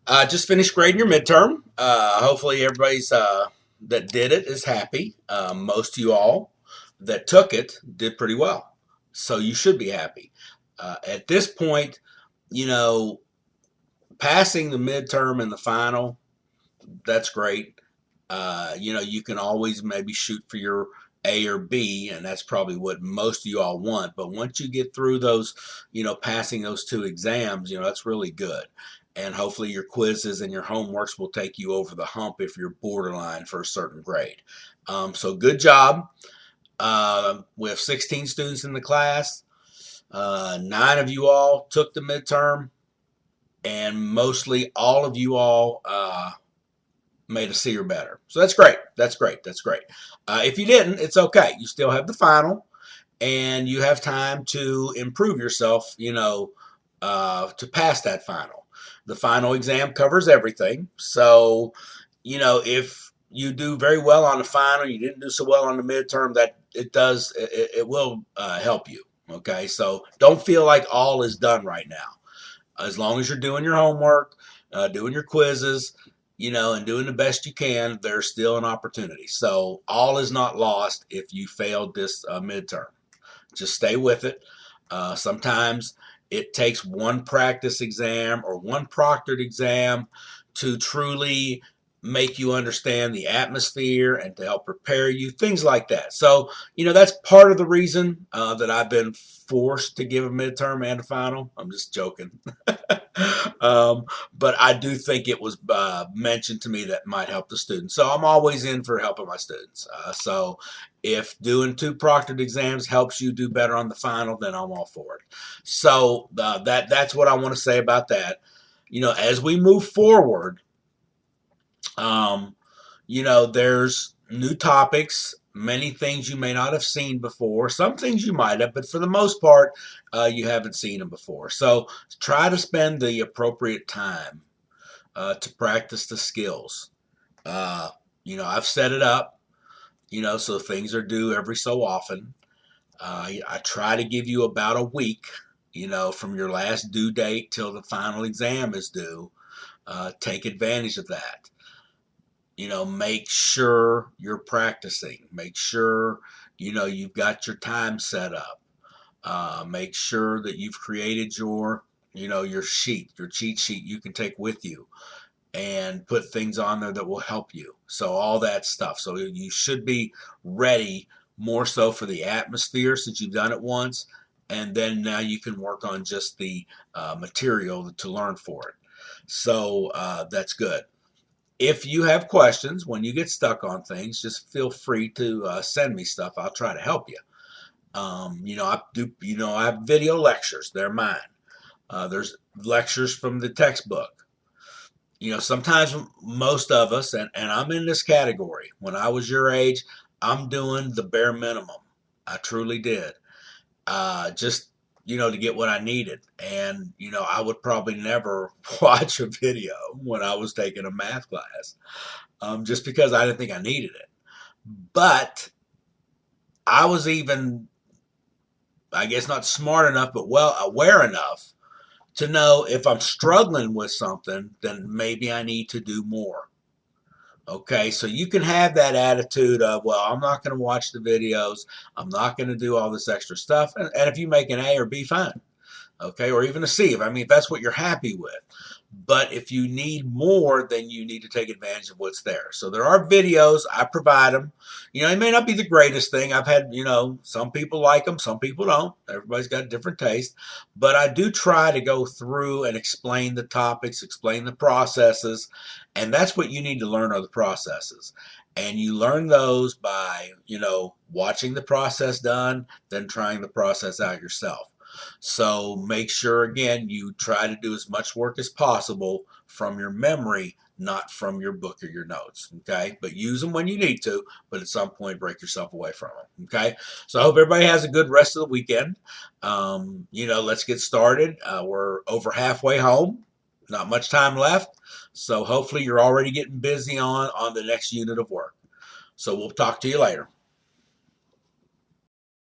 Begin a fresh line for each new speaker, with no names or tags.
Just finished grading your midterm. Hopefully, everybody's that did it is happy. Most of you all that took it did pretty well, so you should be happy. At this point, you know, passing the midterm and the final, that's great. You can always maybe shoot for your A or B, and that's probably what most of you all want. But once you get through those, passing those two exams, that's really good. And hopefully your quizzes and your homeworks will take you over the hump if you're borderline for a certain grade. So good job. We have 16 students in the class. 9 of you all took the midterm, and mostly all of you all made a C or better. So that's great. That's great. That's great. If you didn't, it's okay. You still have the final, and you have time to improve yourself, to pass that final. The final exam covers everything. So, if you do very well on the final, you didn't do so well on the midterm, that it will help you. Okay. So don't feel like all is done right now. As long as you're doing your homework, doing your quizzes, and doing the best you can, there's still an opportunity. So all is not lost if you failed this midterm. Just stay with it. Sometimes it takes one practice exam or one proctored exam to truly make you understand the atmosphere and to help prepare you, things like that. So, that's part of the reason that I've been forced to give a midterm and a final. I'm just joking. But I do think it was mentioned to me that might help the students. So I'm always in for helping my students. So if doing 2 proctored exams helps you do better on the final, then I'm all for it. So that's what I want to say about that. As we move forward, there's new topics, many things you may not have seen before. Some things you might have, but for the most part, you haven't seen them before. So try to spend the appropriate time to practice the skills. I've set it up, so things are due every so often. I try to give you about a week, from your last due date till the final exam is due. Take advantage of that. Make sure you're practicing. Make sure, you've got your time set up. Make sure that you've created your cheat sheet you can take with you and put things on there that will help you. So all that stuff. So you should be ready more so for the atmosphere since you've done it once. And then now you can work on just the material to learn for it. So that's good. If you have questions when you get stuck on things, just feel free to send me stuff. I'll try to help you. I have video lectures. They're mine. There's lectures from the textbook. Sometimes most of us, and I'm in this category. When I was your age, I'm doing the bare minimum. I truly did. Just to get what I needed. And, I would probably never watch a video when I was taking a math class, just because I didn't think I needed it. But I was even, I guess, not smart enough, but well aware enough to know if I'm struggling with something, then maybe I need to do more. Okay, so you can have that attitude of, well, I'm not going to watch the videos. I'm not going to do all this extra stuff. And if you make an A or B, fine. Okay, or even a C, if that's what you're happy with. But if you need more, then you need to take advantage of what's there. So there are videos. I provide them. It may not be the greatest thing. I've had, some people like them, some people don't. Everybody's got a different taste. But I do try to go through and explain the topics, explain the processes. And that's what you need to learn are the processes. And you learn those by, watching the process done, then trying the process out yourself. So make sure, again, you try to do as much work as possible from your memory, not from your book or your notes, okay? But use them when you need to, but at some point break yourself away from them, okay? So I hope everybody has a good rest of the weekend. Let's get started. We're over halfway home, not much time left. So hopefully you're already getting busy on the next unit of work. So we'll talk to you later.